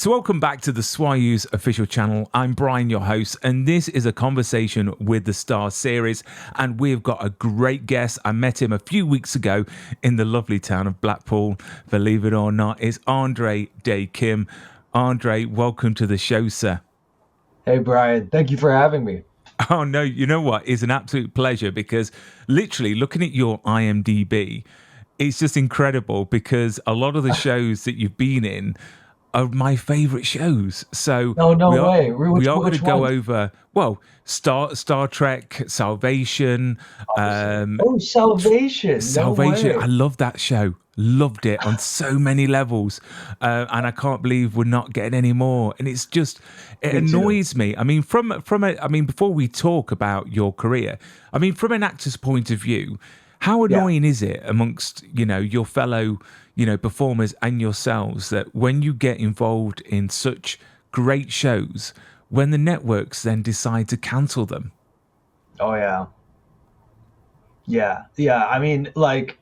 So welcome back to the SWAU's official channel. I'm Bryan, your host, and this is a conversation with the Star series. And we've got a great guest. I met him a few weeks ago in the lovely town of Blackpool. Believe it or not, it's André Dae Kim. André, welcome to the show, sir. Hey, Bryan. Thank you for having me. Oh, no, you know what? It's an absolute pleasure because literally looking at your IMDb, it's just incredible because a lot of the shows that you've been in are my favorite shows. So No way. we are going to Which go one? over, well, Star Trek, Salvation. Awesome. Oh, Salvation. No Salvation, I way. love that show. Loved it on so many levels. And I can't believe we're not getting any more. And it's just, it Me too. annoys me. I mean, before we talk about your career, I mean, from an actor's point of view, how Yeah. annoying is it amongst, your fellow, performers and yourselves that when you get involved in such great shows, when the networks then decide to cancel them? Oh, yeah. Yeah. I mean, like,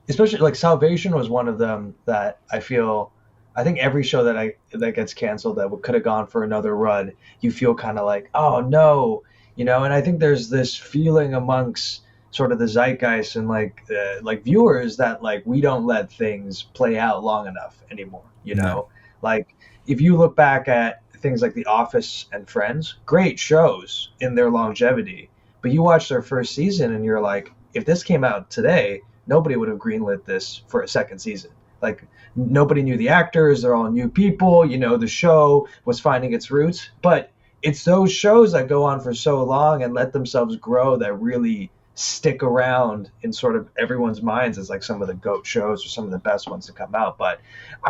especially like Salvation was one of them that I think every show that gets canceled that could have gone for another run, you feel kind of like, oh no, and I think there's this feeling amongst sort of the zeitgeist and like viewers that like we don't let things play out long enough anymore, No. Like if you look back at things like The Office and Friends, great shows in their longevity, but you watch their first season and you're like, if this came out today, nobody would have greenlit this for a second season. Like nobody knew the actors, they're all new people, the show was finding its roots, but it's those shows that go on for so long and let themselves grow that really stick around in sort of everyone's minds as like some of the GOAT shows or some of the best ones to come out. But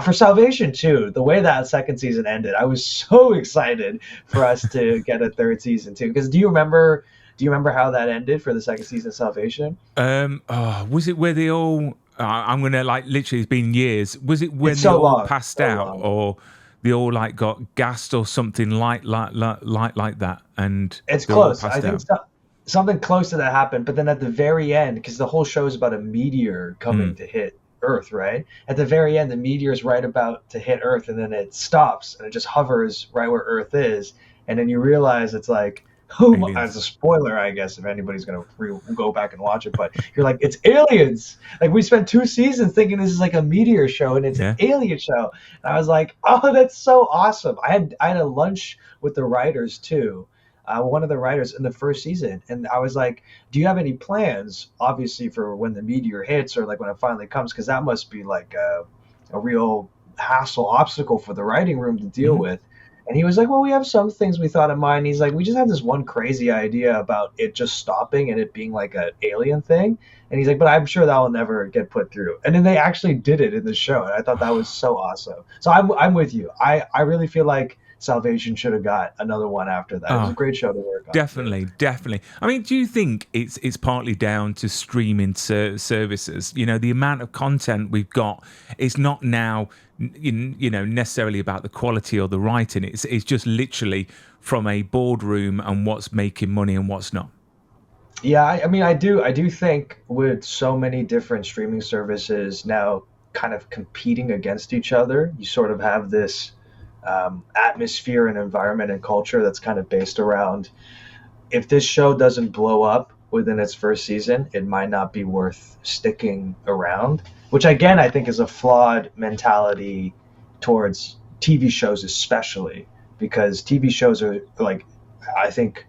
for Salvation too, the way that second season ended, I was so excited for us to get a third season too. Because do you remember how that ended for the second season of Salvation? Was it where they all? I'm gonna like literally. It's been years. Was it when It's they so all long, passed so out, long. or they all like got gassed or something like that, and It's they all close. I passed think out? something close to that happened, but then at the very end, because the whole show is about a meteor coming Mm. to hit Earth, right? At the very end, the meteor is right about to hit Earth, and then it stops and it just hovers right where Earth is, and then you realize it's like, who? As Aliens. a spoiler, I guess, if anybody's gonna go back and watch it, but you're like, it's aliens. Like we spent 2 seasons thinking this is like a meteor show, and it's an Yeah. alien show. And I was like, oh, that's so awesome. I had a lunch with the writers too, one of the writers in the first season, and I was like, "Do you have any plans, obviously, for when the meteor hits or like when it finally comes? Because that must be like a real hassle obstacle for the writing room to deal Hmm. with." And he was like, "Well, we have some things we thought in mind." He's like, "We just have this one crazy idea about it just stopping and it being like an alien thing." And he's like, "But I'm sure that will never get put through." And then they actually did it in the show, and I thought that was so awesome. So I'm with you. I really feel like Salvation should have got another one after that. It was a Oh, great show to work on too. definitely. I mean, do you think it's partly down to streaming services? The amount of content we've got is not now, necessarily about the quality or the writing. It's just literally from a boardroom and what's making money and what's not. Yeah, I mean, I do think with so many different streaming services now kind of competing against each other, you sort of have this atmosphere and environment and culture that's kind of based around if this show doesn't blow up within its first season, it might not be worth sticking around, which again, I think is a flawed mentality towards TV shows, especially because TV shows are like, I think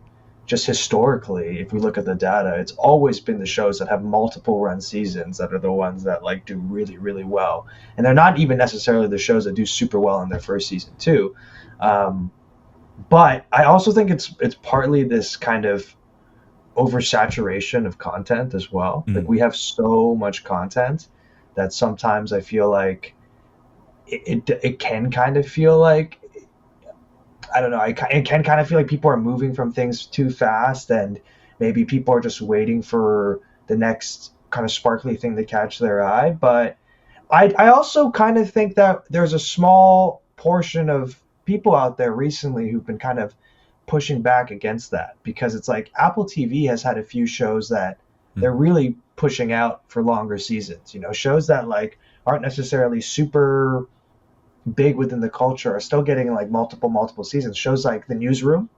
just historically, if we look at the data, it's always been the shows that have multiple run seasons that are the ones that like do really, really well. And they're not even necessarily the shows that do super well in their first season too. Um, but I also think it's partly this kind of oversaturation of content as well. Like Mm. we have so much content that sometimes I feel like it can kind of feel like, I don't know. It can kind of feel like people are moving from things too fast, and maybe people are just waiting for the next kind of sparkly thing to catch their eye. But I also kind of think that there's a small portion of people out there recently who've been kind of pushing back against that because it's like Apple TV has had a few shows that Mm. they're really pushing out for longer seasons. Shows that like aren't necessarily super big within the culture are still getting like multiple seasons. Shows like The Newsroom,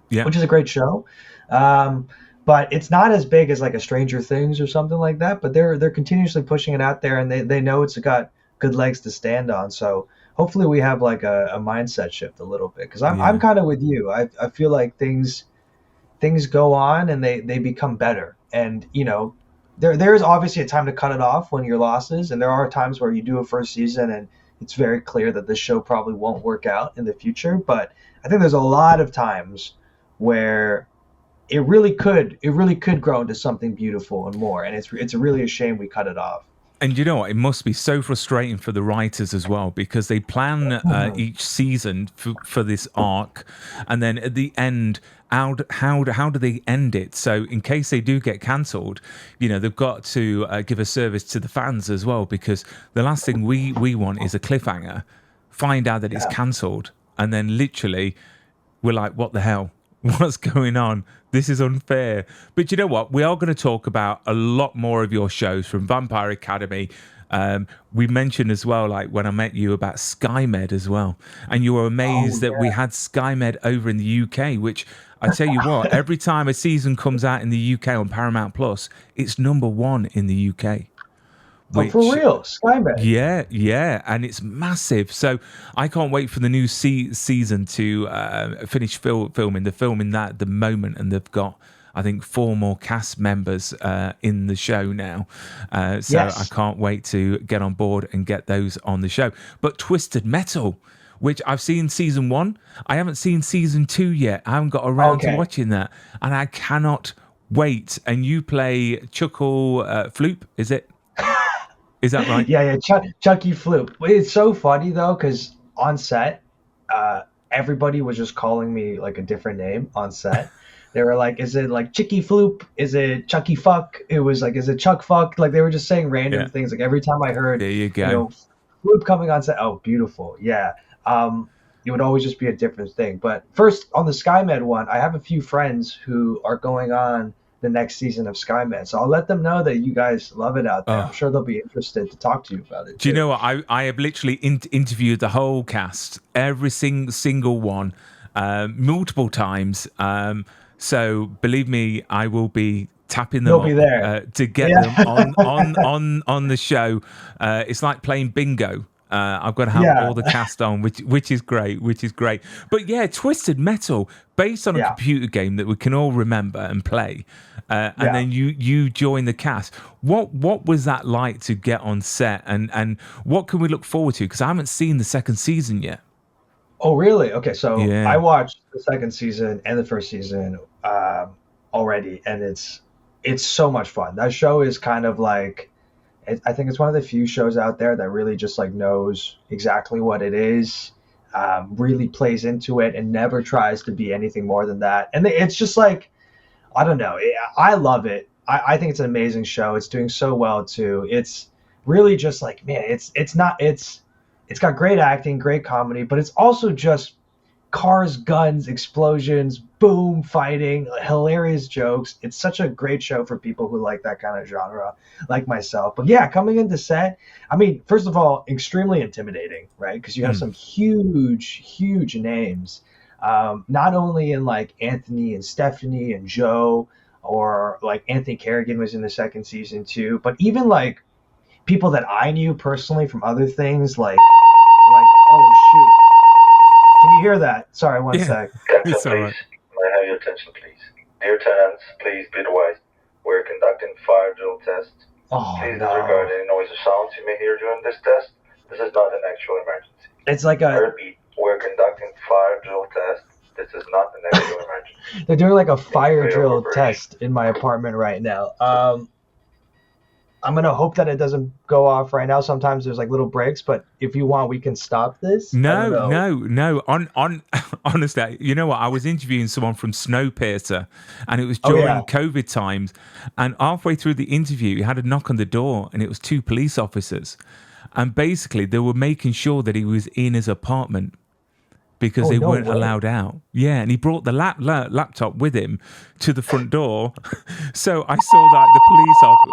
Yeah. which is a great show. Um, but it's not as big as like a Stranger Things or something like that. But they're continuously pushing it out there, and they know it's got good legs to stand on. So hopefully we have like a mindset shift a little bit, because I'm Yeah. kind of with you. I feel like things go on and they become better. And there is obviously a time to cut it off when your losses, and there are times where you do a first season and it's very clear that this show probably won't work out in the future. But I think there's a lot of times where it really could grow into something beautiful and more, and it's really a shame we cut it off. And you know what? It must be so frustrating for the writers as well, because they plan Mhm. each season for this arc, and then at the end, how do they end it? So in case they do get cancelled, they've got to give a service to the fans as well, because the last thing we want is a cliffhanger, find out that it's Yeah. cancelled, and then literally we're like, what the hell? What's going on? This is unfair. But you know what? We are going to talk about a lot more of your shows, from Vampire Academy. We mentioned as well, like when I met you, about SkyMed as well. And you were Oh amazed that we yeah. had SkyMed over in the UK, which I tell you what, every time a season comes out in the UK on Paramount Plus, it's number one in the UK, Oh, for which real, Skymed. yeah, yeah, and it's massive. So I can't wait for the new season to finish filming. They're filming that at the moment, and they've got, I think, 4 more cast members in the show now. So I Yes. can't wait to get on board and get those on the show. But Twisted Metal, which I've seen season 1, I haven't seen season 2 yet. I haven't got around to Okay. watching that, and I cannot wait. And you play Chuckle Floop, is it? Is that right? Yeah, yeah, Chucky Floop. It's so funny though, because on set, everybody was just calling me like a different name on set. They were like, "Is it like Chicky Floop? Is it Chucky Fuck?" It was like, "Is it Chuck Fuck?" Like they were just saying random Yeah. things. Like every time I heard, There you you go. know, Floop coming on set, oh, beautiful, yeah. It would always just be a different thing. But first, on the SkyMed one, I have a few friends who are going on the next season of SkyMed, so I'll let them know that you guys love it out there. I'm Oh, sure they'll be interested to talk to you about it do you too. know what? I have literally interviewed the whole cast, every single one, multiple times. So believe me, I will be tapping them You'll be up there. to get them Yeah. on the show. It's like playing bingo. I've got to have Yeah. all the cast on, which is great, which is great. But yeah, Twisted Metal, based on a Yeah. computer game that we can all remember and play, and Yeah. then you join the cast. What was that like to get on set, and what can we look forward to? Because I haven't seen the second season yet. Oh, really? Okay, so I Yeah, watched the second season and the first season already, and it's so much fun. That show is kind of like I think it's one of the few shows out there that really just like knows exactly what it is, really plays into it, and never tries to be anything more than that. And it's just like I don't know. I love it. I think it's an amazing show. It's doing so well too. It's really just like man, it's got great acting, great comedy, but it's also just cars, guns, explosions, boom, fighting, hilarious jokes. It's such a great show for people who like that kind of genre, like myself. But yeah, coming into set, I mean, first of all, extremely intimidating, right? Because you have mm, some huge names, not only in like Anthony and Stephanie and Joe, or like Anthony Kerrigan was in the second season too, but even like people that I knew personally from other things, like oh shoot, can you hear that? Sorry, one yeah, sec. Attention, it's all please. right. May I have your attention, please? Dear tenants, please be advised. We're conducting fire drill test. Oh Please disregard no, any noise or sounds you may hear during this test. This is not an actual emergency. it's like I a repeat, we're conducting fire drill test. This is not an actual emergency. they're doing like a Thank you fire for your drill cooperation. test in my apartment right now. I'm gonna hope that it doesn't go off right now. Sometimes there's like little breaks, but if you want, we can stop this. I don't No, know. no, no. On honestly, you know what? I was interviewing someone from Snowpiercer, and it was Oh yeah, during COVID times. And halfway through the interview, he had a knock on the door, and it was 2 police officers. And basically, they were making sure that he was in his apartment because oh they no weren't way. allowed out. Yeah, and he brought the laptop with him to the front door. So I saw that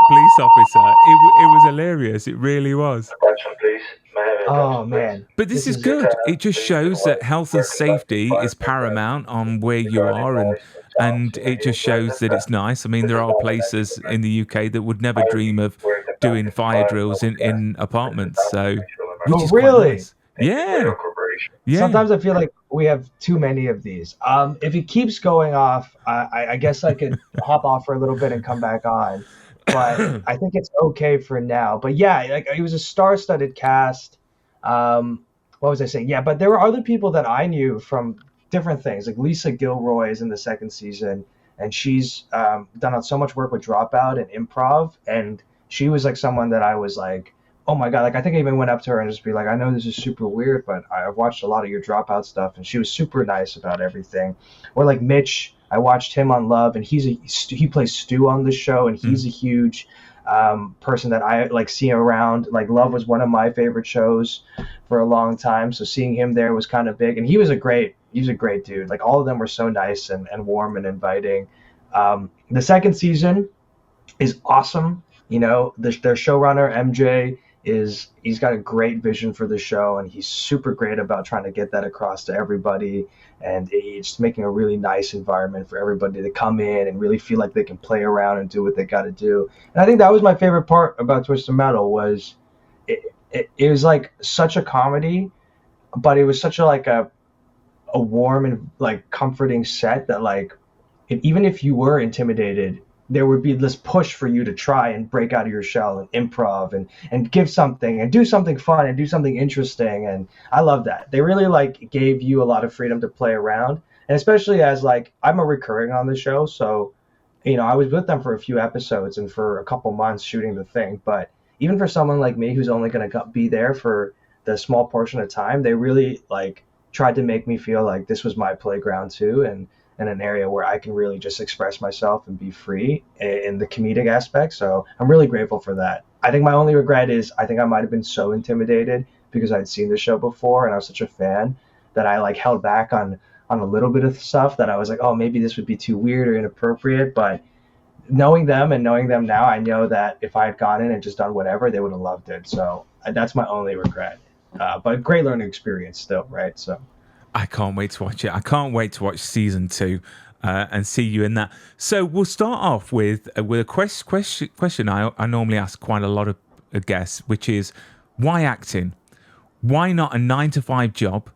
police officer. It was hilarious. It really was. Attention, please. May I have Oh man, But this is Dear good. It tenants, just please be shows that advised, health and we're conducting safety 5 is new tests paramount on where you regarding are, noise and sounds and in it the just UK and shows that it's Japan. nice. I mean, This there is are not an places in experiment. the UK that would never I dream repeat, of we're doing conducting fire 5 drills noise tests. in This is apartments, not an so official which oh is emergency. quite really? nice. Thank you for Yeah, your cooperation. yeah. Sometimes I feel like we have too many of these. If it keeps going off, I guess I could hop off for a little bit and come back on. But I think it's okay for now. But yeah, like it was a star-studded cast. What was I saying? Yeah, but there were other people that I knew from different things. Like Lisa Gilroy is in the second season, and she's done so much work with Dropout and Improv, and she was like someone that I was like, oh my god, like I think I even went up to her and just be like, I know this is super weird, but I've watched a lot of your Dropout stuff, and she was super nice about everything. Or like Mitch, I watched him on Love, and he plays Stu on the show, and he's a huge person that I like seeing around. Like Love was one of my favorite shows for a long time, so seeing him there was kind of big, and he was a great dude. Like all of them were so nice and warm and inviting. The second season is awesome. You know, their showrunner MJ he's got a great vision for the show, and he's super great about trying to get that across to everybody, and he's making a really nice environment for everybody to come in and really feel like they can play around and do what they got to do. And I think that was my favorite part about Twisted Metal was it was like such a comedy, but it was such a warm and like comforting set that like even if you were intimidated, there would be this push for you to try and break out of your shell and improv and give something and do something fun and do something interesting. And I love that. They really like gave you a lot of freedom to play around. And especially as like I'm a recurring on the show, so you know, I was with them for a few episodes and for a couple months shooting the thing. But even for someone like me who's only going to be there for the small portion of time, they really like tried to make me feel like this was my playground too, and an area where I can really just express myself and be free in the comedic aspect. So I'm really grateful for that. I think my only regret is I think I might have been so intimidated because I'd seen the show before and I was such a fan that I like held back on a little bit of stuff that I was like, oh, maybe this would be too weird or inappropriate. But knowing them and knowing them now, I know that if I had gone in and just done whatever, they would have loved it. So that's my only regret. But great learning experience still, right? So I can't wait to watch it. I can't wait to watch season 2 and see you in that. So we'll start off with a question I normally ask quite a lot of guests, which is why acting? Why not a 9-to-5 job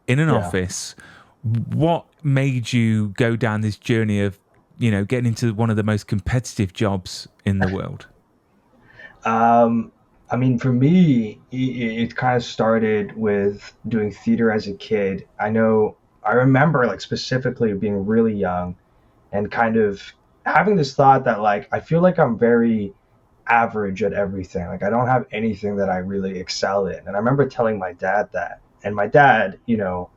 in an office? What made you go down this journey of, you know, getting into one of the most competitive jobs in the world? I mean, for me, it kind of started with doing theater as a kid. I remember like specifically being really young and kind of having this thought that like, I feel like I'm very average at everything. Like, I don't have anything that I really excel in. And I remember telling my dad that. And my dad, you know,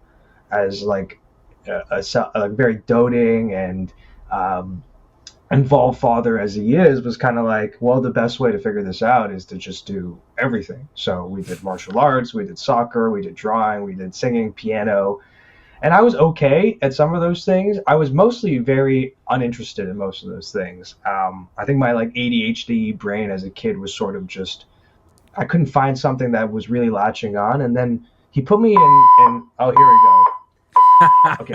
as like a very doting and involved father as he is, was kind of like, well, the best way to figure this out is to just do everything. So we did martial arts, we did soccer, we did drawing, we did singing, piano, and I was okay at some of those things. I was mostly very uninterested in most of those things. I think my like ADHD brain as a kid was sort of just, I couldn't find something that was really latching on. And then he put me in oh, here we go. Okay,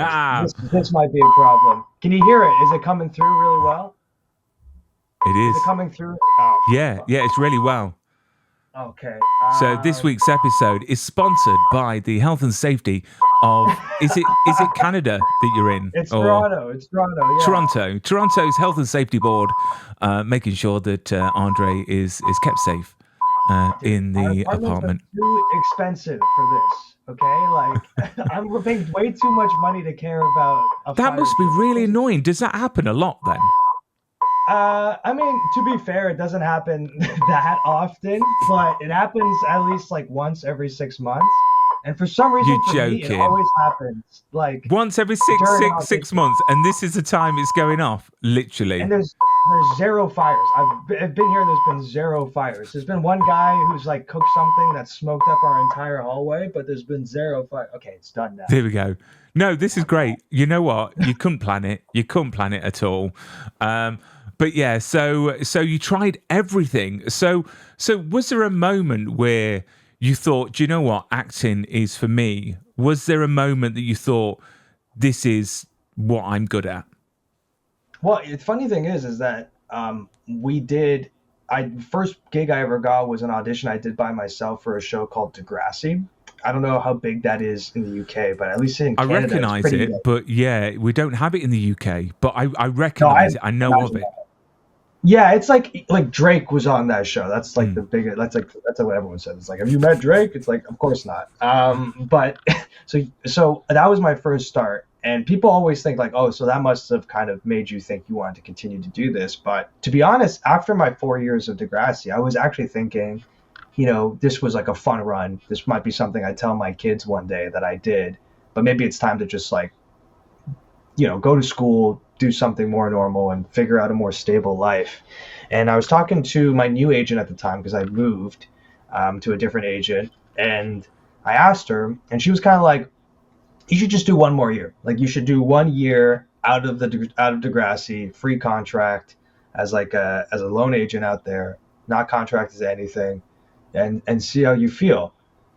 this might be a problem. Can you hear it? Is it coming through really well? It is. Is it coming through? Oh, Yeah, it's really well. okay. So this week's episode is sponsored by the health and safety of is it Canada that you're in? It's or Toronto. It's Toronto. Yeah. Toronto's health and safety board, making sure that Andre is kept safe in the Our apartments apartment. are too expensive for this. Okay, like we're paying way too much money to care about. That must be really annoying. Does that happen a lot then? I mean, to be fair, it doesn't happen that often, but it happens at least like once every 6 months. And for some reason, You're me, it joking. always happens like Once every during six months, and this is the time it's going off, literally. And there's zero fires. I've been here. There's been zero fires. There's been one guy who's like cooked something that smoked up our entire hallway, but there's been zero fire. Okay, it's done now. There we go. No, this is great. You know what? You couldn't plan it. You couldn't plan it at all. But yeah, so you tried everything. So was there a moment where you thought, do you know what, acting is for me? Was there a moment that you thought, this is what I'm good at? Well, the funny thing is that we did. I first gig I ever got was an audition I did by myself for a show called Degrassi. I don't know how big that is in the UK, but at least in I Canada, it's recognize pretty it, big. but yeah, we don't have it in the UK. But I No, I recognize it. I know of imagine it. that. Yeah, it's like Drake was on that show. That's like Mm. the big. That's what everyone says. It's like, have you met Drake? It's like, of course not. But so that was my first start, and people always think like, oh, so that must have kind of made you think you wanted to continue to do this. But to be honest, after my 4 years of Degrassi, I was actually thinking, this was like a fun run. This might be something I tell my kids one day that I did, but maybe it's time to just like go to school, do something more normal, and figure out a more stable life. And I was talking to my new agent at the time because I moved to a different agent, and I asked her, and she was kind of like, "You should just do one more year. Like you should do 1 year out of Degrassi, free contract as a loan agent out there, not contracted to anything, and see how you feel."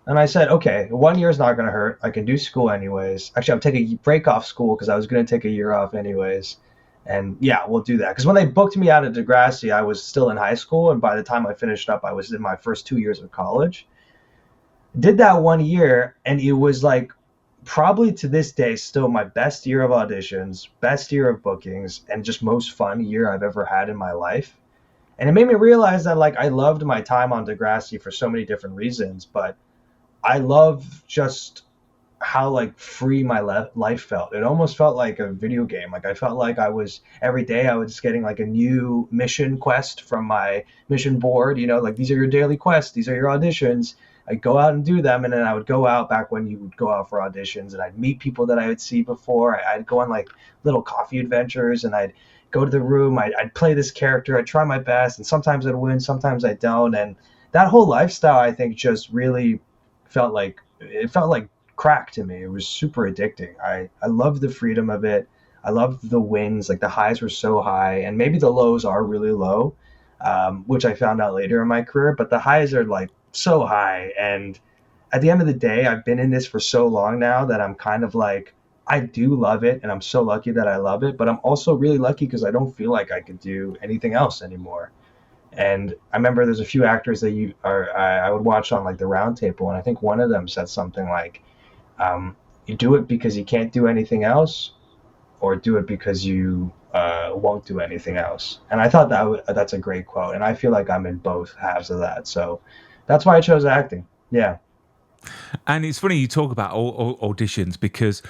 And I said, okay, 1 year is not going to hurt. I can do school anyways. Actually, I'll take a break off school because I was going to take a year off anyways. And yeah, we'll do that. Because when they booked me out of Degrassi, I was still in high school. And by the time I finished up, I was in my first 2 years of college. Did that 1 year, and it was like probably to this day still my best year of auditions, best year of bookings, and just most fun year I've ever had in my life. And it made me realize that like I loved my time on Degrassi for so many different reasons, but I love just how like free my life felt. It almost felt like a video game. Like I felt like I was every day I was getting like a new mission quest from my mission board. Like these are your daily quests, these are your auditions. I'd go out and do them, and then I would go out back when you would go out for auditions, and I'd meet people that I would see before. I'd go on like little coffee adventures, and I'd go to the room. I'd play this character. I'd try my best, and sometimes I'd win, sometimes I don't. And that whole lifestyle, I think, just really felt like crack to me. It was super addicting. I loved the freedom of it. I loved the wins. Like the highs were so high, and maybe the lows are really low, which I found out later in my career. But the highs are like so high, and at the end of the day, I've been in this for so long now that I'm kind of like I do love it, and I'm so lucky that I love it. But I'm also really lucky because I don't feel like I could do anything else anymore. And I remember there's a few actors that I would watch on like the round table, and I think one of them said something like, "You do it because you can't do anything else, or do it because you won't do anything else." And I thought that's a great quote, and I feel like I'm in both halves of that. So that's why I chose acting. Yeah. And it's funny you talk about auditions, because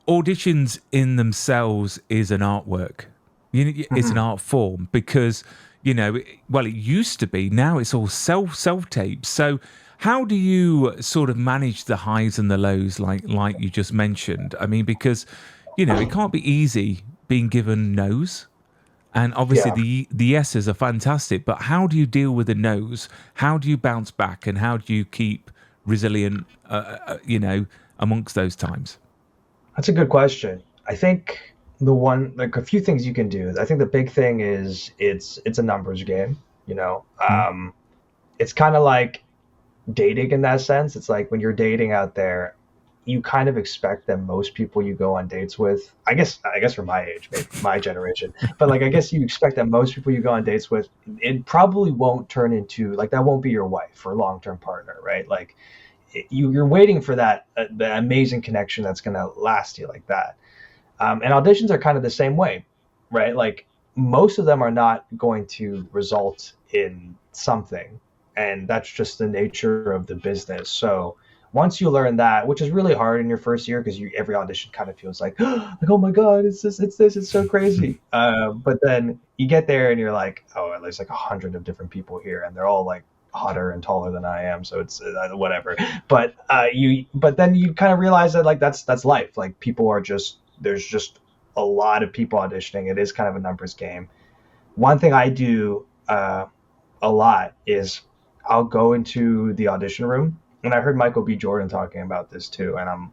auditions in themselves is an artwork. It's an Mhm. art form because well, it used to be. Now it's all self tapes. So how do you sort of manage the highs and the lows, like you just mentioned? I mean, because it can't be easy being given no's. And obviously Yeah. the yeses are fantastic, but how do you deal with the no's? How do you bounce back, and how do you keep resilient? Amongst those times. That's a good question. I think the one like a few things you can do. I think the big thing is it's a numbers game. Mm. It's kind of like dating in that sense. It's like when you're dating out there, you kind of expect that most people you go on dates with, I guess for my age, maybe my generation, but like I guess you expect that most people you go on dates with, it probably won't turn into like that won't be your wife or long-term partner, right? Like you're waiting for that the amazing connection that's going to last you like that. And auditions are kind of the same way, right? Like most of them are not going to result in something, and that's just the nature of the business. So once you learn that, which is really hard in your first year because you every audition kind of feels like oh my god, it's so crazy. But then you get there and you're like, oh, there's like 100 of different people here, and they're all like hotter and taller than I am, so it's whatever. But then you kind of realize that like that's life. Like people are just there's just a lot of people auditioning. It is kind of a numbers game. One thing I do a lot is I'll go into the audition room, and I heard Michael B. Jordan talking about this too, and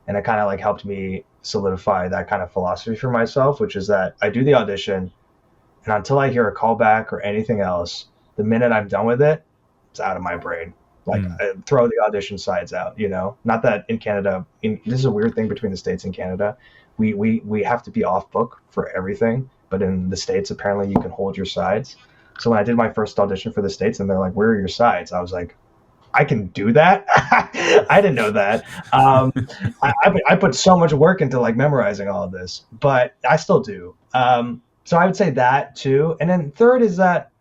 it kind of like helped me solidify that kind of philosophy for myself, which is that I do the audition, and until I hear a callback or anything else, the minute I'm done with it, it's out of my brain. Like throw the audition sides out, Not that in Canada, this is a weird thing between the States and Canada. We have to be off book for everything, but in the States, apparently you can hold your sides. So when I did my first audition for the States and they're like, where are your sides? I was like, I can do that. I didn't know that. I put so much work into like memorizing all of this, but I still do. So I would say that too. And then third is that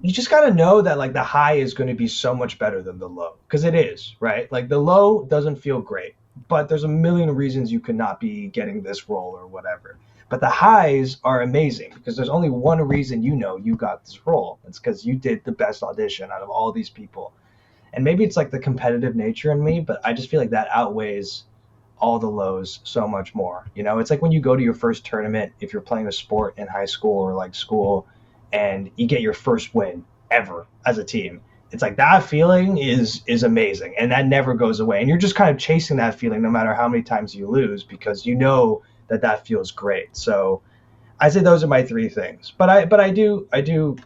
you just got to know that like the high is going to be so much better than the low, because it is, right? Like the low doesn't feel great, but there's a million reasons you could not be getting this role or whatever. But the highs are amazing because there's only one reason you got this role. It's because you did the best audition out of all these people. And maybe it's like the competitive nature in me, but I just feel like that outweighs all the lows so much more. It's like when you go to your first tournament, if you're playing a sport in high school or like school, and you get your first win ever as a team. It's like that feeling is amazing, and that never goes away. And you're just kind of chasing that feeling no matter how many times you lose, because that feels great. So I say those are my three things. But I do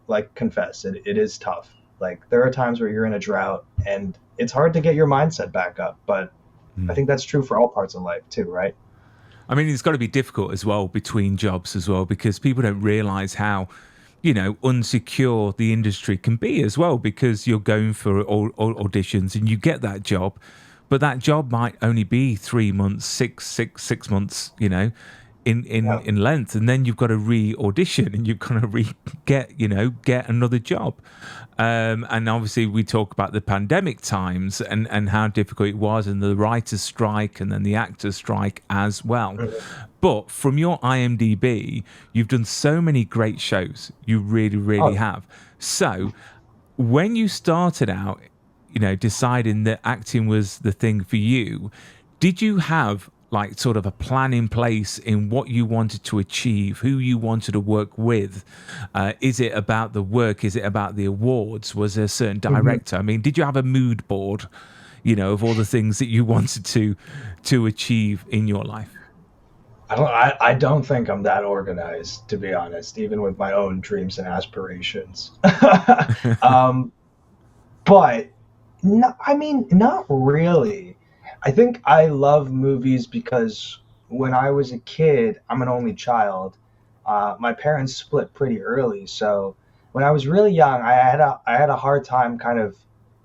like confess it is tough. Like there are times where you're in a drought and it's hard to get your mindset back up. But I think that's true for all parts of life too, right? I mean, it's got to be difficult as well between jobs as well, because people don't realize how, unsecure the industry can be as well, because you're going for auditions and you get that job, but that job might only be 3 months, six months, in length, and then you've got to re-audition and you've got to get another job. And obviously we talk about the pandemic times and how difficult it was, and the writers' strike and then the actors' strike as well. But from your IMDb, you've done so many great shows. You really, really have. So when you started out, deciding that acting was the thing for you, did you have like sort of a plan in place in what you wanted to achieve, who you wanted to work with? Is it about the work? Is it about the awards? Was there a certain director? I mean, did you have a mood board, of all the things that you wanted to achieve in your life? I don't think I'm that organized, to be honest, even with my own dreams and aspirations. But no, I mean, not really. I think I love movies because when I was a kid, I'm an only child. My parents split pretty early, so when I was really young, I had a hard time kind of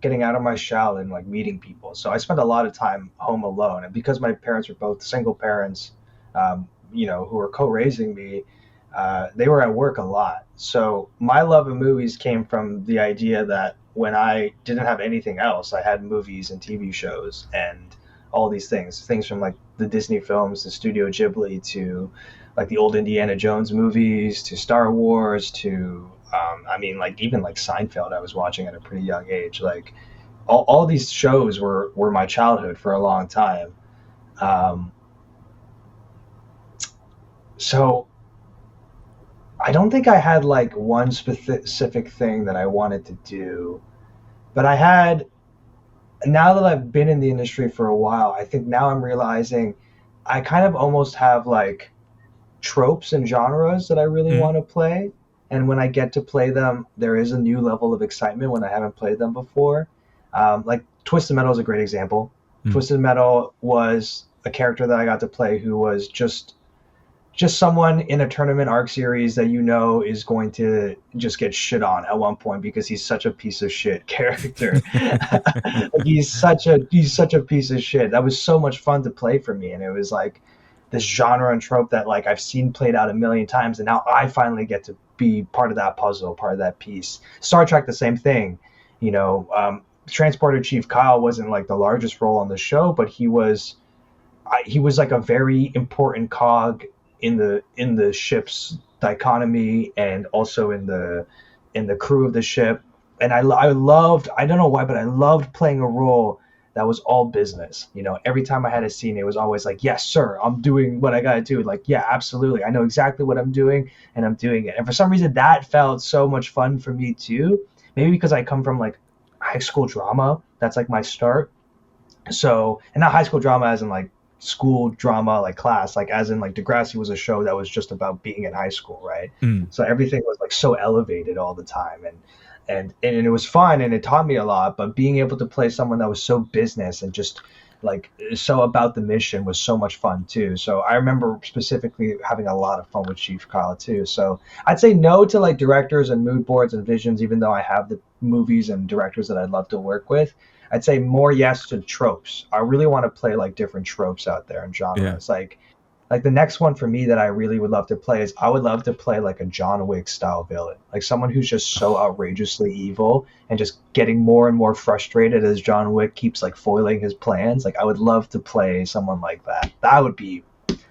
getting out of my shell and like meeting people. So I spent a lot of time home alone, and because my parents were both single parents, who were co-raising me, they were at work a lot. So my love of movies came from the idea that when I didn't have anything else, I had movies and TV shows and all these things from like the Disney films, the Studio Ghibli, to like the old Indiana Jones movies, to Star Wars, to like even like Seinfeld I was watching at a pretty young age. Like all these shows were my childhood for a long time. So I don't think I had like one specific thing that I wanted to do, but now that I've been in the industry for a while, I think now I'm realizing I kind of almost have like tropes and genres that I really want to play. And when I get to play them, there is a new level of excitement when I haven't played them before. Like Twisted Metal is a great example. Twisted Metal was a character that I got to play who was just someone in a tournament arc series that is going to just get shit on at one point because he's such a piece of shit character. He's such a piece of shit. That was so much fun to play for me, and it was like this genre and trope that like I've seen played out a million times, and now I finally get to be part of that puzzle, part of that piece. Star Trek, the same thing. Transporter Chief Kyle wasn't like the largest role on the show, but he was like a very important cog in the ship's dichotomy, and also in the crew of the ship. And I loved, I don't know why, but I loved playing a role that was all business. Every time I had a scene, it was always like, yes, sir, I'm doing what I got to do. Like, yeah, absolutely. I know exactly what I'm doing, and I'm doing it. And for some reason, that felt so much fun for me too. Maybe because I come from like high school drama. That's like my start. So, and not high school drama as in like school drama, like class, like as in like Degrassi was a show that was just about being in high school, right? So everything was like so elevated all the time, and it was fun and it taught me a lot. But being able to play someone that was so business and just like so about the mission was so much fun too. So I remember specifically having a lot of fun with Chief Kyle too. So I'd say no to like directors and mood boards and visions, even though I have the movies and directors that I'd love to work with. I'd say more yes to tropes. I really want to play like different tropes out there and genres. Like the next one for me that I really would love to play is I would love to play like a John Wick style villain, like someone who's just so outrageously evil and just getting more and more frustrated as John Wick keeps like foiling his plans. Like I would love to play someone like that.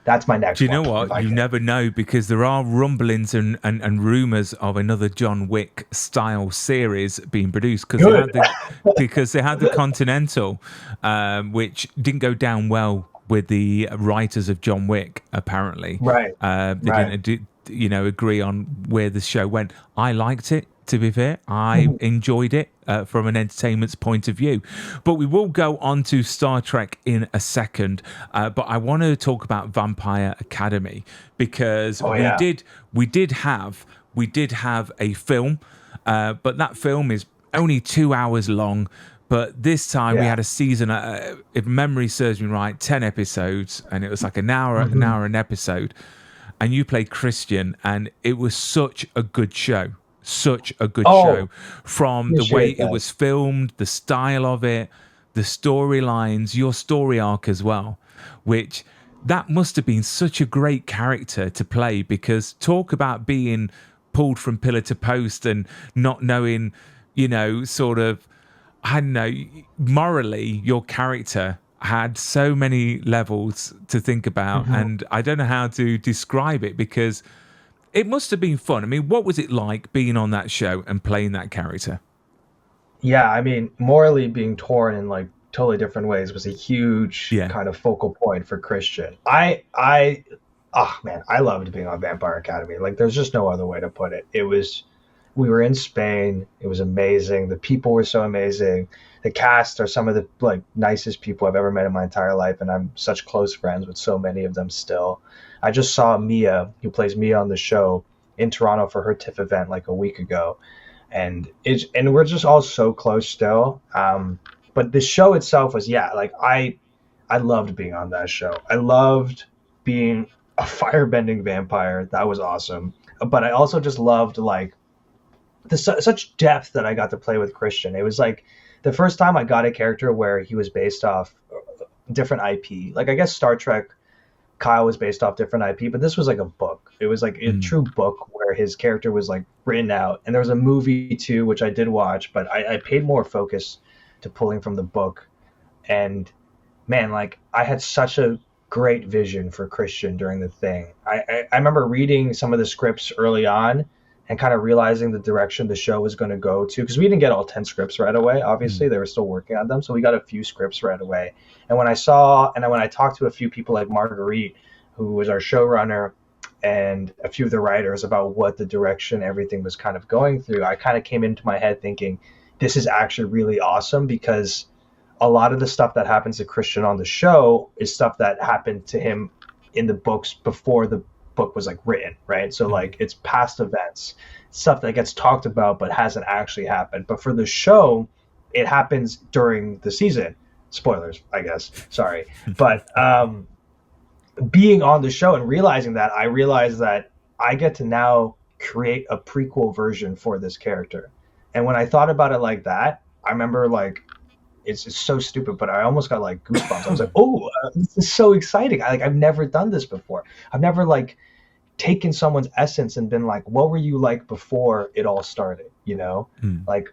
That's my next Do you one. know what? You never know, because there are rumblings and rumors of another John Wick style series being produced, because they had the Continental, which didn't go down well with the writers of John Wick, apparently. Right. They didn't agree on where the show went. I liked it, to be fair. I enjoyed it from an entertainment's point of view. But we will go on to Star Trek in a second. But I want to talk about Vampire Academy, because we did have a film, but that film is only 2 hours long. But this time we had a season, if memory serves me right, 10 episodes, and it was like an hour an episode. And you played Christian, and it was such a good show. Such a good show. From the way it was filmed, the style of it, the storylines, your story arc as well, which that must have been such a great character to play, because talk about being pulled from pillar to post and not knowing, sort of, I don't know, morally, your character had so many levels to think about, and I don't know how to describe it, because it must have been fun. I mean, what was it like being on that show and playing that character? Yeah, I mean, morally being torn in like totally different ways was a huge kind of focal point for Christian. Oh man, I loved being on Vampire Academy. Like, there's just no other way to put it. We were in Spain. It was amazing. The people were so amazing. The cast are some of the like nicest people I've ever met in my entire life, and I'm such close friends with so many of them still. I just saw Mia, who plays Mia on the show, in Toronto for her TIFF event like a week ago, and we're just all so close still. But the show itself was like I loved being on that show. I loved being a firebending vampire. That was awesome. But I also just loved like such depth that I got to play with Christian. It was like the first time I got a character where he was based off different IP. Like, I guess Star Trek, Kyle was based off different IP, but this was like a book. It was like a true book where his character was like written out. And there was a movie too, which I did watch, but I paid more focus to pulling from the book. And man, like I had such a great vision for Christian during the thing. I remember reading some of the scripts early on and kind of realizing the direction the show was going to go to, because we didn't get all 10 scripts right away. Obviously, they were still working on them. So we got a few scripts right away. And when I talked to a few people like Marguerite, who was our showrunner, and a few of the writers about what the direction everything was kind of going through, I kind of came into my head thinking, this is actually really awesome, because a lot of the stuff that happens to Christian on the show is stuff that happened to him in the books before the book was like written, right? So like it's past events, stuff that gets talked about but hasn't actually happened. But for the show, it happens during the season. Spoilers, I guess. Sorry. But being on the show and realizing that, I realized that I get to now create a prequel version for this character. And when I thought about it like that, I remember like it's so stupid, but I almost got like goosebumps. I was like, oh, this is so exciting. I've never done this before. I've never like taken someone's essence and been like, what were you like before it all started? Like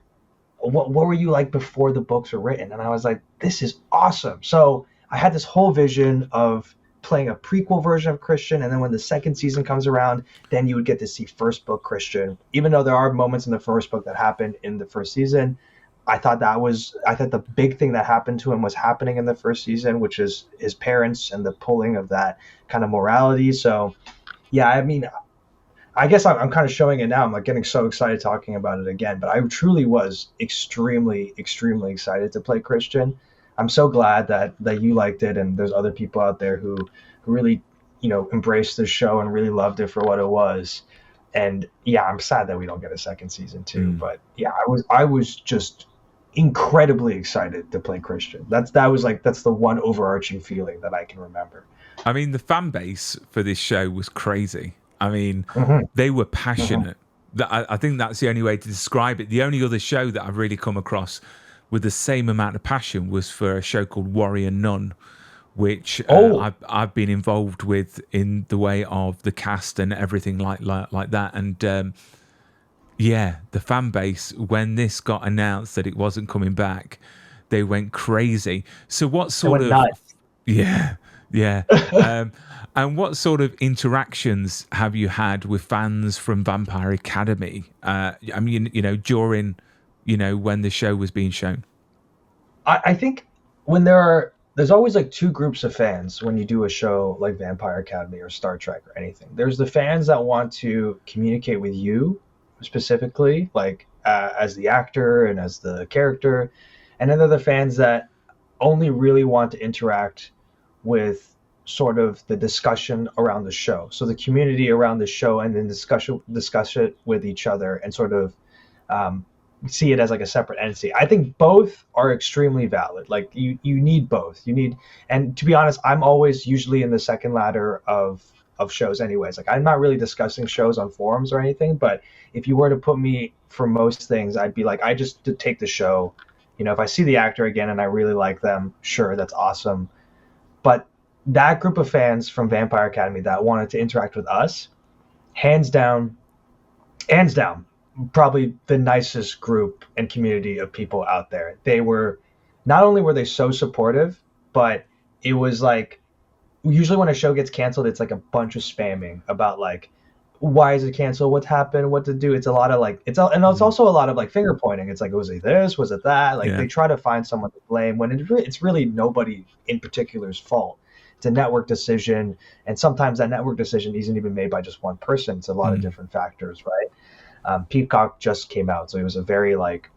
what were you like before the books were written? And I was like, this is awesome. So I had this whole vision of playing a prequel version of Christian. And then when the second season comes around, then you would get to see first book Christian, even though there are moments in the first book that happened in the first season. I thought the big thing that happened to him was happening in the first season, which is his parents and the pulling of that kind of morality. So, yeah, I mean, I guess I'm kind of showing it now. I'm like getting so excited talking about it again, but I truly was extremely, extremely excited to play Christian. I'm so glad that you liked it, and there's other people out there who really, embraced the show and really loved it for what it was. And yeah, I'm sad that we don't get a second season too. But yeah, I was just incredibly excited to play Christian. That's the one overarching feeling that I can remember. I mean, the fan base for this show was crazy. I mean, Mm-hmm. they were passionate. I think that's the only way to describe it. The only other show that I've really come across with the same amount of passion was for a show called Warrior Nun, which I've been involved with in the way of the cast and everything like that. And yeah, the fan base, when this got announced that it wasn't coming back, they went crazy. So what sort of nuts. yeah, yeah. And what sort of interactions have you had with fans from Vampire Academy? I mean, during, when the show was being shown. I think when there's always like two groups of fans when you do a show like Vampire Academy or Star Trek or anything. There's the fans that want to communicate with you specifically, like as the actor and as the character, and then there are the fans that only really want to interact with sort of the discussion around the show. So the community around the show, and then discuss it with each other and sort of see it as like a separate entity. I think both are extremely valid. Like you need both. And to be honest, I'm always usually in the second ladder of shows anyways. Like I'm not really discussing shows on forums or anything, but if you were to put me for most things, I'd be like, I just to take the show. If I see the actor again and I really like them, sure, that's awesome. But that group of fans from Vampire Academy that wanted to interact with us, hands down, probably the nicest group and community of people out there. They were, not only were they so supportive, but it was like, usually when a show gets canceled, it's like a bunch of spamming about like, why is it canceled? What happened? What to do? It's a lot of like, it's also a lot of like finger pointing. It's like, was it this? Was it that? Like they try to find someone to blame when it's really nobody in particular's fault. It's a network decision, and sometimes that network decision isn't even made by just one person. It's a lot of different factors, right? Peacock just came out, so it was a very like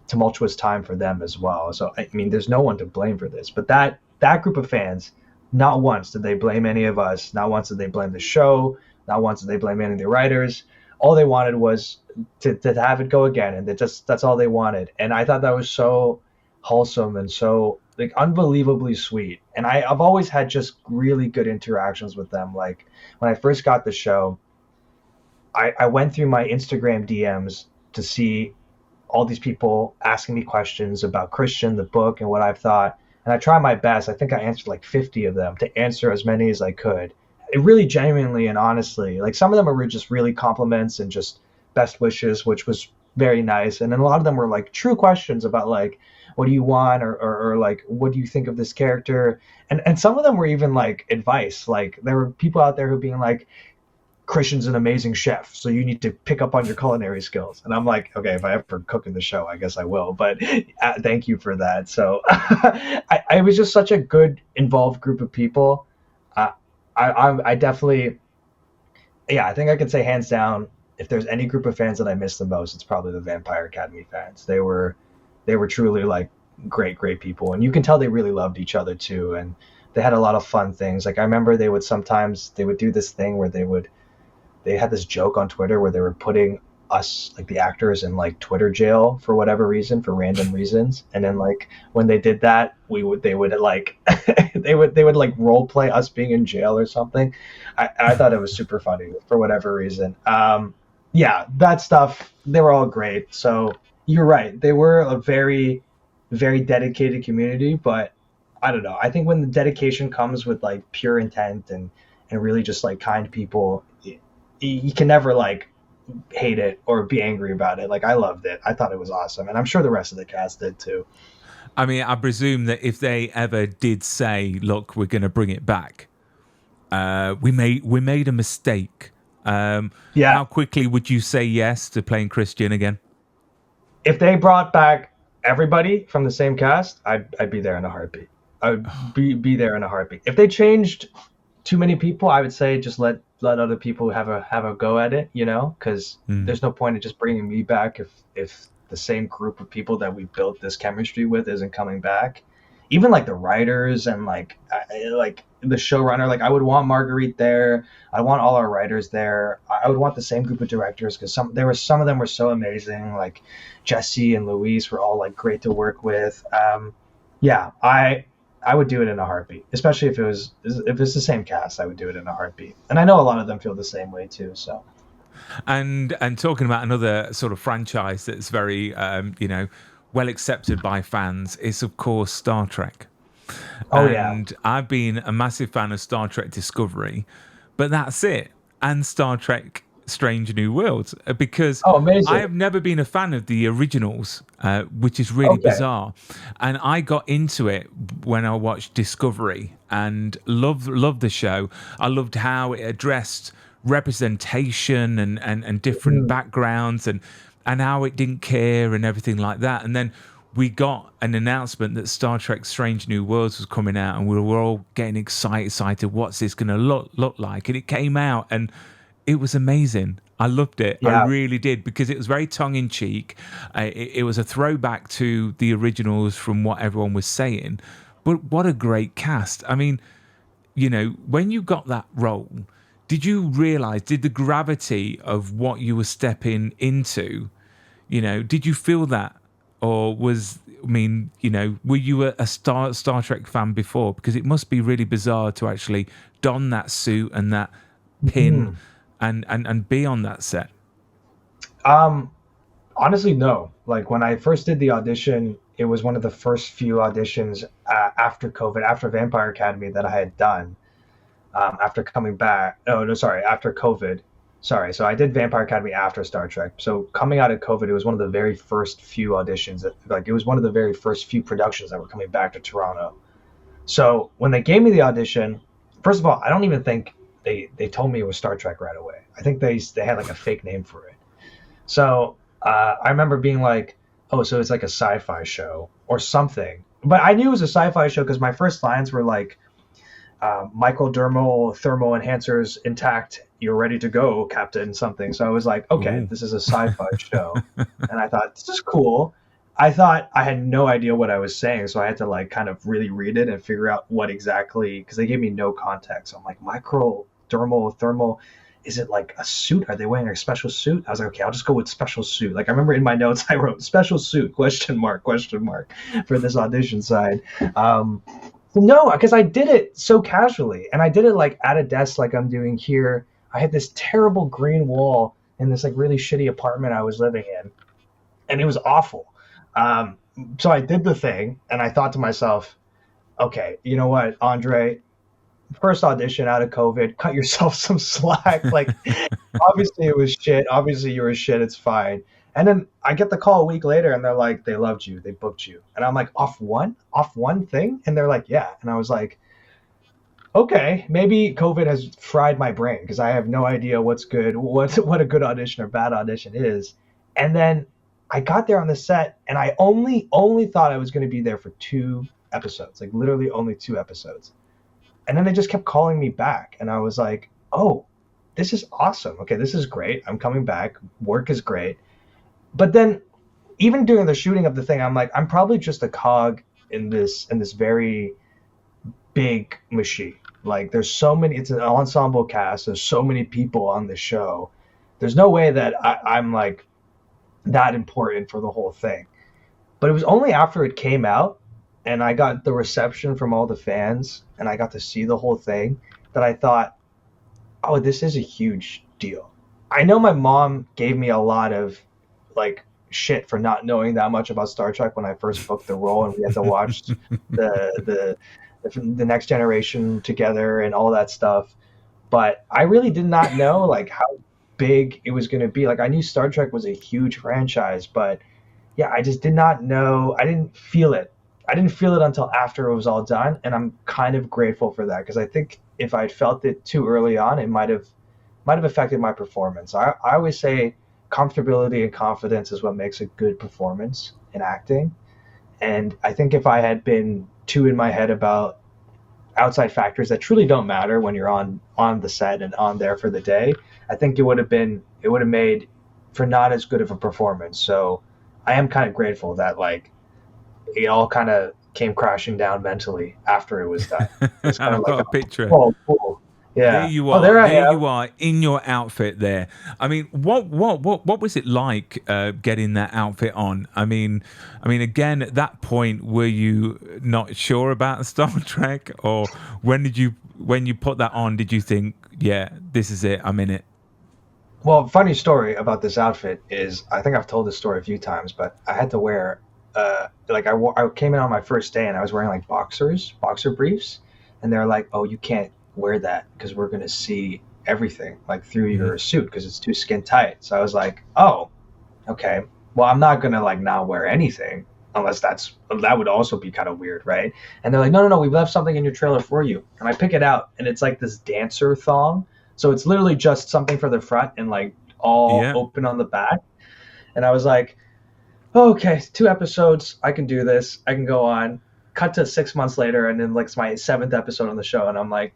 tumultuous time for them as well. So I mean, there's no one to blame for this, but that group of fans, not once did they blame any of us. Not once did they blame the show. Not once did they blame any of the writers. All they wanted was to have it go again, and that's all they wanted. And I thought that was so wholesome and so like unbelievably sweet. And I've always had just really good interactions with them. Like when I first got the show, I went through my Instagram DMs to see all these people asking me questions about Christian, the book, and what I've thought. And I tried my best. I think I answered like 50 of them to answer as many as I could. It really genuinely and honestly, like some of them were just really compliments and just best wishes, which was very nice. And then a lot of them were like true questions about like, what do you want? Or like, what do you think of this character? And some of them were even like advice. Like there were people out there who being like, Christian's an amazing chef, so you need to pick up on your culinary skills. And I'm like, okay, if I ever cook in the show, I guess I will. But thank you for that. So I was just such a good, involved group of people. I definitely, yeah, I think I could say hands down, if there's any group of fans that I miss the most, it's probably the Vampire Academy fans. They were truly like great people, and you can tell they really loved each other too. And they had a lot of fun things. Like I remember they would do this thing where they had this joke on Twitter where they were putting us, like the actors, in like Twitter jail for whatever reason, for random reasons. And then like when they did that, they would like they would like role play us being in jail or something. I thought it was super funny for whatever reason. Yeah, that stuff, they were all great. So you're right, they were a very, very dedicated community. But I don't know, I think when the dedication comes with like pure intent and really just like kind people, you can never like hate it or be angry about it. Like I loved it. I thought it was awesome, and I'm sure the rest of the cast did too. I mean, I presume that if they ever did say, "Look, we're going to bring it back," we made a mistake. Yeah. How quickly would you say yes to playing Christian again? If they brought back everybody from the same cast, I'd be there in a heartbeat. I'd be there in a heartbeat. If they changed too many people, I would say just let other people have a go at it, because there's no point in just bringing me back if the same group of people that we built this chemistry with isn't coming back. Even like the writers and like the showrunner. Like I would want Marguerite there. I want all our writers there. I would want the same group of directors because some of them were so amazing. Like Jesse and Luis were all like great to work with. Yeah, I would do it in a heartbeat, especially if it's the same cast. I would do it in a heartbeat, and I know a lot of them feel the same way too. So. And talking about another sort of franchise that's very well accepted by fans is of course Star Trek. Oh yeah. And I've been a massive fan of Star Trek Discovery, but that's it. And Star Trek Strange New Worlds, because Oh, amazing. I have never been a fan of the originals, which is really Okay. bizarre. And I got into it when I watched Discovery and loved the show. I loved how it addressed representation and different backgrounds and how it didn't care and everything like that. And then we got an announcement that Star Trek Strange New Worlds was coming out, and we were all getting excited. What's this going to look like? And it came out, and it was amazing. I loved it. Yeah. I really did, because it was very tongue-in-cheek. It was a throwback to the originals from what everyone was saying. But what a great cast. I mean, when you got that role, did you realize, did the gravity of what you were stepping into, did you feel that? Or were you a Star Trek fan before? Because it must be really bizarre to actually don that suit and that pin and be on that set. Honestly, no. Like when I first did the audition, it was one of the first few auditions after COVID, after Vampire Academy that I had done. After coming back, after COVID. Sorry, so I did Vampire Academy after Star Trek. So coming out of COVID, it was one of the very first few auditions. It was one of the very first few productions that were coming back to Toronto. So when they gave me the audition, first of all, I don't even think they told me it was Star Trek right away. I think they had like a fake name for it. So I remember being like, oh, so it's like a sci-fi show or something. But I knew it was a sci-fi show because my first lines were like, microdermal thermal enhancers intact, you're ready to go, Captain something. So I was like, okay, this is a sci-fi show. And I thought, this is cool. I thought I had no idea what I was saying, so I had to like kind of really read it and figure out what exactly, because they gave me no context. So I'm like, microdermal thermal, is it like a suit? Are they wearing a special suit? I was like, okay, I'll just go with special suit. Like I remember in my notes I wrote special suit, question mark for this audition side. No, because I did it so casually, and I did it like at a desk like I'm doing here. I had this terrible green wall in this like really shitty apartment I was living in, and it was awful. So I did the thing, and I thought to myself, okay, you know what, Andre, first audition out of COVID, cut yourself some slack. Like, obviously it was shit. Obviously you were shit. It's fine. And then I get the call a week later, and they're like, they loved you, they booked you. And I'm like, off one thing? And they're like, yeah. And I was like, okay, maybe COVID has fried my brain because I have no idea what's good, what a good audition or bad audition is. And then I got there on the set, and I only thought I was going to be there for 2 episodes, like literally only 2 episodes. And then they just kept calling me back, and I was like, oh, this is awesome. Okay, this is great. I'm coming back. Work is great. But then even during the shooting of the thing, I'm like, I'm probably just a cog in this very big machine. Like there's so many, it's an ensemble cast. There's so many people on the show. There's no way that I'm like that important for the whole thing. But it was only after it came out and I got the reception from all the fans and I got to see the whole thing that I thought, oh, this is a huge deal. I know my mom gave me a lot of like shit for not knowing that much about Star Trek when I first booked the role and we had to watch the Next Generation together and all that stuff. But I really did not know like how big it was going to be. Like I knew Star Trek was a huge franchise, but yeah, I just did not know. I didn't feel it. I didn't feel it until after it was all done, and I'm kind of grateful for that because I think if I'd felt it too early on, it might have affected my performance. I always say comfortability and confidence is what makes a good performance in acting. And I think if I had been too in my head about outside factors that truly don't matter when you're on the set and on there for the day, I think it would have made for not as good of a performance. So I am kind of grateful that like it all kind of came crashing down mentally after it was done. It's kind of I've like, got a picture. oh, cool. There Yeah. you Oh, are. there I There am. you are in your outfit. There. I mean, what was it like getting that outfit on? I mean, again, at that point, were you not sure about Star Trek, or when you put that on, did you think, yeah, this is it, I'm in it? Well, funny story about this outfit is I think I've told this story a few times, but I had to wear like I came in on my first day and I was wearing like boxer briefs, and they're like, "Oh, you can't wear that because we're gonna see everything like through Mhm. your suit because it's too skin tight." So I was like, "Oh, okay. Well, I'm not gonna like not wear anything unless that would also be kind of weird, right?" And they're like, "No, no, no, we left something in your trailer for you." And I pick it out, and it's like this dancer thong. So it's literally just something for the front and like all Yeah. open on the back. And I was like, oh, okay, 2 episodes, I can do this. I can go on. Cut to 6 months later, and then like it's my seventh episode on the show, and I'm like,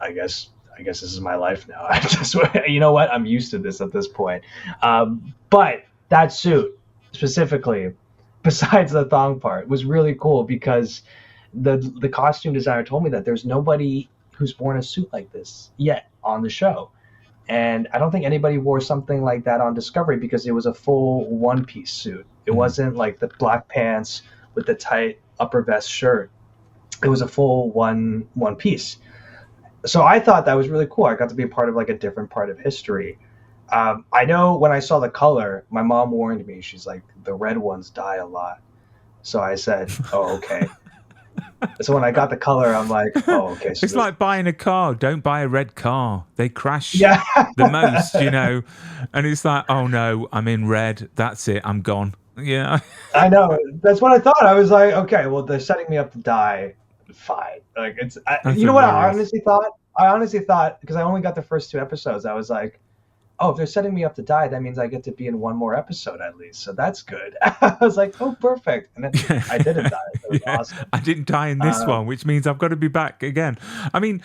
I guess this is my life now. I just, you know what? I'm used to this at this point. But that suit specifically, besides the thong part, was really cool because the costume designer told me that there's nobody who's worn a suit like this yet on the show. And I don't think anybody wore something like that on Discovery because it was a full one piece suit. It Mhm. wasn't like the black pants with the tight upper vest shirt. It was a full one piece. So I thought that was really cool. I got to be a part of like a different part of history. I know when I saw the color, my mom warned me. She's like, the red ones die a lot. So I said, oh, okay. So when I got the color, I'm like, oh, okay. So It's this, like buying a car. Don't buy a red car. They crash yeah, the most, And it's like, oh no, I'm in red. That's it. I'm gone. Yeah. I know. That's what I thought. I was like, okay, well, they're setting me up to die. Fine. Like That's you know what I hilarious. honestly thought? I honestly thought because I only got the first 2 episodes. I was like, oh, if they're setting me up to die, that means I get to be in one more episode at least. So that's good. I was like, oh, perfect. And then I didn't die. It was Yeah, awesome. I didn't die in this Uh, one, which means I've got to be back again. I mean,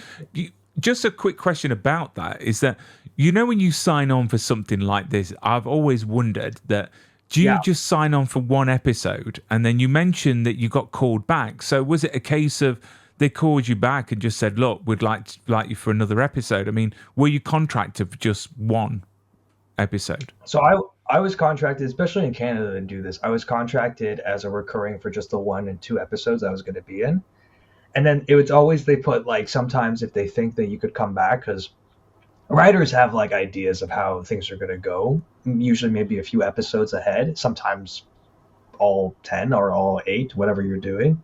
just a quick question about that is that, when you sign on for something like this, I've always wondered that, do you yeah. just sign on for one episode? And then you mentioned that you got called back. So was it a case of they called you back and just said, look, we'd like you for another episode? I mean, were you contracted for just one episode? So I was contracted, especially in Canada, to do this. I was contracted as a recurring for just the 1 and 2 episodes I was going to be in. And then it was always they put like sometimes if they think that you could come back because writers have like ideas of how things are going to go, usually maybe a few episodes ahead, sometimes all 10 or all 8, whatever you're doing.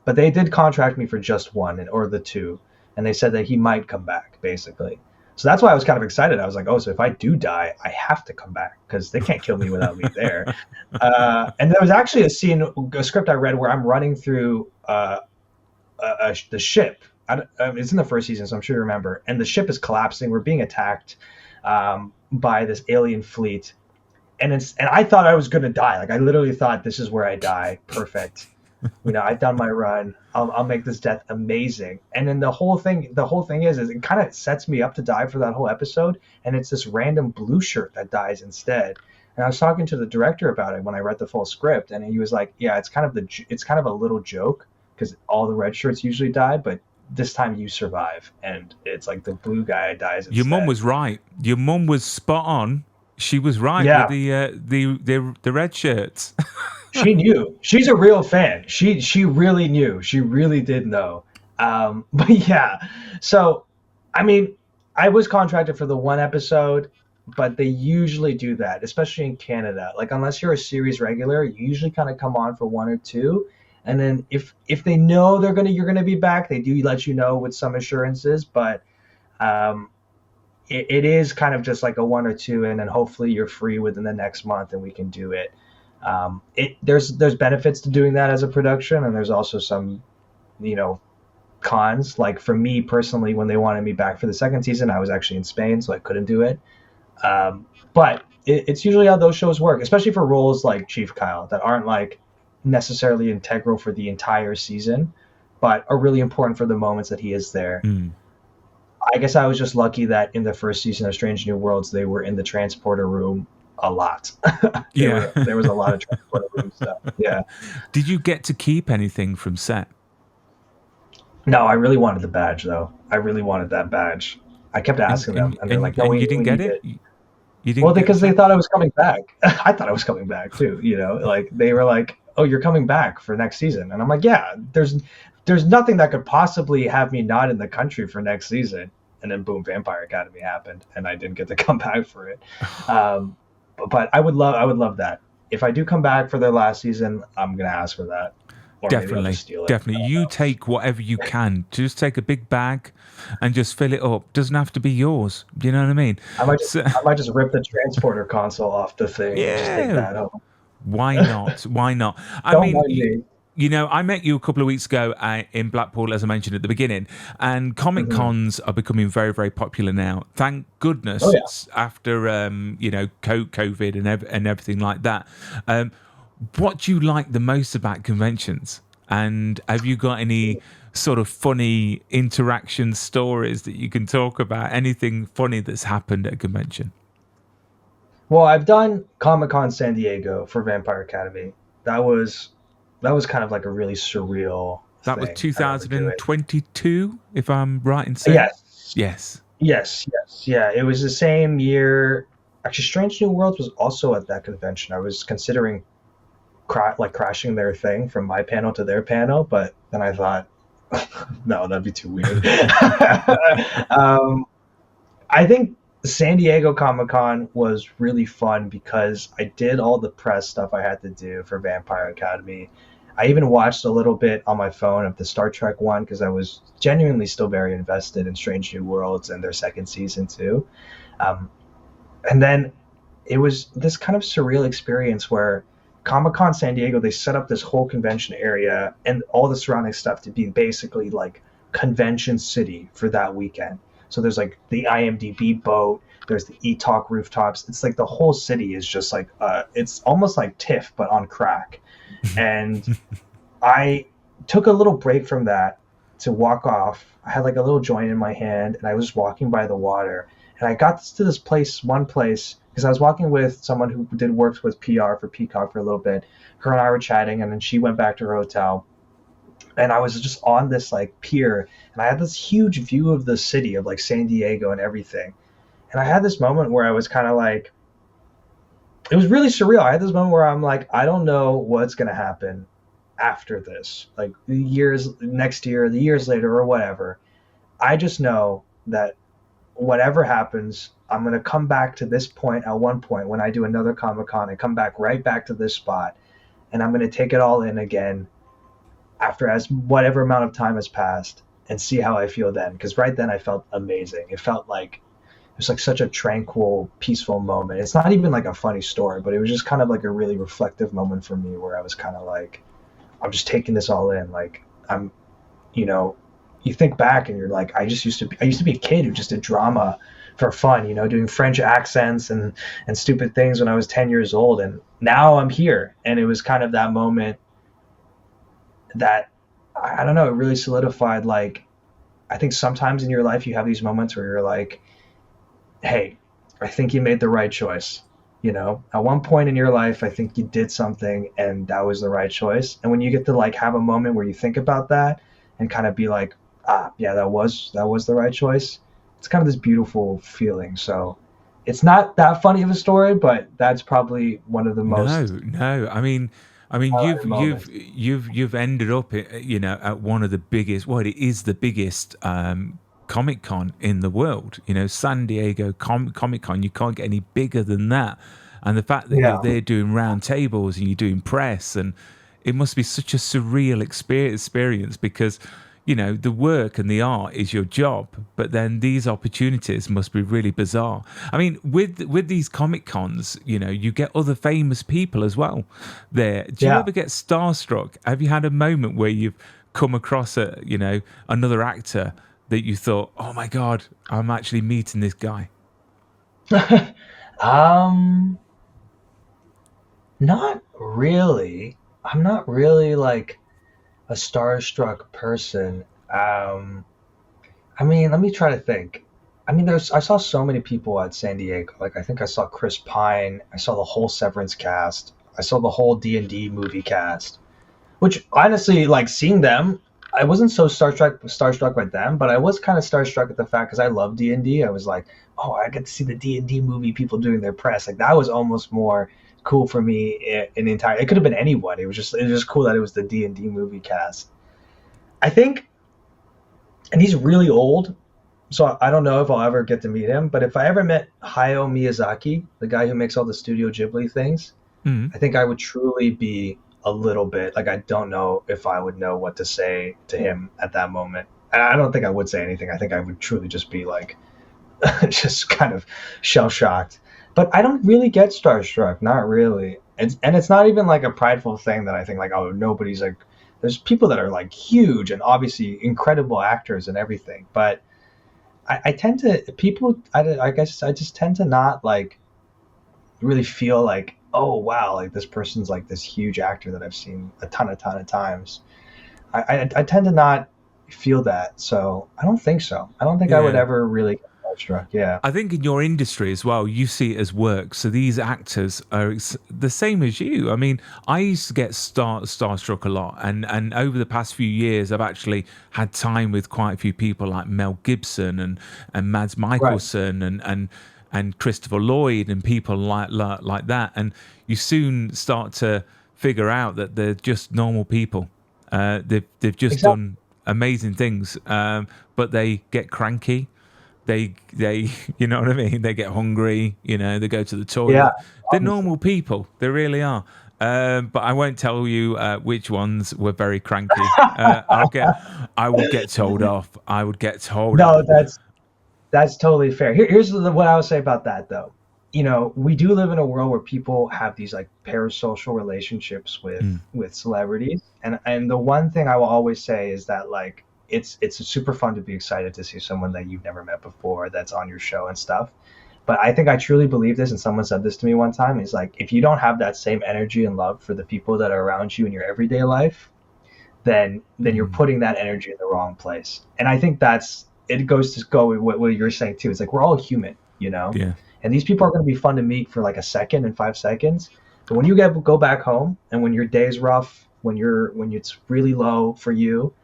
But they did contract me for just one or the two, and they said that he might come back basically. So that's why I was kind of excited. I was like, oh, so if I do die, I have to come back because they can't kill me without me there. And there was actually a script I read where I'm running through the ship. It's in the first season, so I'm sure you remember. And the ship is collapsing. We're being attacked by this alien fleet, and I thought I was gonna die. Like I literally thought this is where I die. Perfect. I've done my run. I'll make this death amazing. And then the whole thing is it kind of sets me up to die for that whole episode. And it's this random blue shirt that dies instead. And I was talking to the director about it when I read the full script, and he was like, "Yeah, it's kind of a little joke because all the red shirts usually die, but this time you survive, and it's like the blue guy dies Your mum instead." was right. Your mum was spot on. She was right with Yeah, the red shirts. she knew. She's a real fan. She really knew. She really did know. But yeah, so I mean, I was contracted for the 1 episode, but they usually do that, especially in Canada. Like unless you're a series regular, you usually kind of come on for 1 or 2, and then if they know you're gonna be back, they do let you know with some assurances. But um, it is kind of just like a 1 or 2, and then hopefully you're free within the next month, and we can do it. There's benefits to doing that as a production, and there's also some you know cons. Like for me personally, when they wanted me back for the second season, I was actually in Spain, so I couldn't do it. But it's usually how those shows work, especially for roles like Chief Kyle that aren't like necessarily integral for the entire season, but are really important for the moments that he is there. Mm. I guess I was just lucky that in the first season of Strange New Worlds, they were in the transporter room a lot. Yeah. There was a lot of transport room stuff. Yeah. Did you get to keep anything from set? No, I really wanted the badge though. I really wanted that badge. I kept And asking them, and and they're and, like, "No, and you we didn't get need it? it." You Well, didn't get the because they badge? thought I was coming back. I thought I was coming back too. Like they were like, "Oh, you're coming back for next season," and I'm like, "Yeah." There's nothing that could possibly have me not in the country for next season. And then boom, Vampire Academy happened, and I didn't get to come back for it. Um, but I would love that. If I do come back for their last season, I'm gonna ask for that, or maybe I'll just Definitely, steal it. definitely. You take whatever you can. Just take a big bag and just fill it up. Doesn't have to be yours. Do you know what I mean? So, I might just rip the transporter console off the thing and just take yeah. that home. Why not? Why not? I Don't mean, mind me. I met you a couple of weeks ago in Blackpool, as I mentioned at the beginning, and Comic Hmm. Cons are becoming very, very popular now. Thank Oh yeah. goodness, after COVID and everything like that. Um, what do you like the most about conventions? And have you got any sort of funny interaction stories that you can talk about? Anything funny that's happened at a convention? Well, I've done Comic Con San Diego for Vampire Academy. That was that was kind of like a really surreal That was thing. I remember doing. 2022, if I'm right in saying. Yes, Yes. yes. Yeah, it was the same year. Actually, Strange New Worlds was also at that convention. I was considering crashing their thing from my panel to their panel, but then I thought, no, that'd be too weird. um, I think San Diego Comic Con was really fun because I did all the press stuff I had to do for Vampire Academy. I even watched a little bit on my phone of the Star Trek one because I was genuinely still very invested in Strange New Worlds and their second season too. Um, and then it was this kind of surreal experience where Comic Con San Diego, they set up this whole convention area and all the surrounding stuff to be basically like convention city for that weekend. So there's like the IMDb boat, there's the E-Talk rooftops. It's like the whole city is just like it's almost like TIFF but on crack. And I took a little break from that to walk off. I had like a little joint in my hand and I was walking by the water. And I got to this one place, because I was walking with someone who did works with PR for Peacock for a little bit. Her and I were chatting, and then she went back to her hotel. And I was just on this like pier, and I had this huge view of the city of like San Diego and everything. And I had this moment where I was kind of like, it was really surreal. I had this moment where I'm like, I don't know what's gonna happen after this, like the years next year, the years later, or whatever. I just know that whatever happens, I'm going to come back to this point at one point when I do another Comic Con and come back right back to this spot. And I'm going to take it all in again after as whatever amount of time has passed and see how I feel then. Because right then I felt amazing. It felt like it was like such a tranquil, peaceful moment. It's not even like a funny story, but it was just kind of like a really reflective moment for me where I was kind of like, I'm just taking this all in. Like I'm, you know, you think back and you're like, I used to be a kid who just did drama for fun, doing French accents and stupid things when I was 10 years old. And now I'm here. And it was kind of that moment that, I don't know, it really solidified. Like, I think sometimes in your life you have these moments where you're like, hey, I think you made the right choice. At one point in your life, I think you did something and that was the right choice. And when you get to like have a moment where you think about that and kind of be like, yeah, that was the right choice. It's kind of this beautiful feeling. So it's not that funny of a story, but that's probably one of the No, most no. I mean, moments. you've ended up, at one of the biggest. Well, it is the biggest Comic Con in the world. San Diego Comic Con. You can't get any bigger than that. And the fact that you're Yeah, there doing round tables and you're doing press, and it must be such a surreal experience because the work and the art is your job, but then these opportunities must be really bizarre. I mean, with these Comic Cons, you get other famous people as well there. Do you yeah. ever get starstruck? Have you had a moment where you've come across another actor that you thought, oh my god, I'm actually meeting this guy? um, Not really. I'm not really like a starstruck person. I mean, let me try to think. I mean, I saw so many people at San Diego. Like, I think I saw Chris Pine. I saw the whole Severance cast. I saw the whole D&D movie cast. Which honestly, like seeing them, I wasn't so starstruck by them, but I was kind of starstruck at the fact because I love D&D. I was like, oh, I get to see the D&D movie people doing their press. Like that was almost more cool for me in the entire. It could have been anyone. It was just cool that it was the D&D movie cast. I think, and he's really old, so I don't know if I'll ever get to meet him. But if I ever met Hayao Miyazaki, the guy who makes all the Studio Ghibli things, Mm. I think I would truly be a little bit like I don't know if I would know what to say to him at that moment. And I don't think I would say anything. I think I would truly just be like just kind of shell shocked. But I don't really get starstruck, not really. And it's not even like a prideful thing that I think like oh nobody's like there's people that are like huge and obviously incredible actors and everything, but I tend to people I guess I just tend to not like really feel like, oh wow, like this person's like this huge actor that I've seen a ton of times. I tend to not feel that, so I don't think so. I don't think I would Yeah. ever really get starstruck. Yeah, I think in your industry as well, you see it as work. So these actors are the same as you. I mean, I used to get starstruck a lot, and over the past few years, I've actually had time with quite a few people like Mel Gibson and Mads right. Mikkelsen and Christopher Lloyd and people like that. And you soon start to figure out that they're just normal people. They've just Exactly. done amazing things, but they get cranky, they you know what I mean, they get hungry, they go to the Yeah, toilet. They're obviously. normal people, they really are. But I won't tell you which ones were very cranky. I would get told off. I would get told No, off. that's totally fair. Here's what I would say about that though. You know, we do live in a world where people have these like parasocial relationships Mm, with celebrities, and the one thing I will always say is that like it's super fun to be excited to see someone that you've never met before that's on your show and stuff. But I think I truly believe this, and someone said this to me one time. Is like if you don't have that same energy and love for the people that are around you in your everyday life, then you're mm, putting that energy in the wrong place. And I think that's it goes to go with what you're saying too. It's like we're all human, you know, yeah. and these people are going to be fun to meet for like a second and 5 seconds. But when you go back home and when your day's rough, when it's really low for you,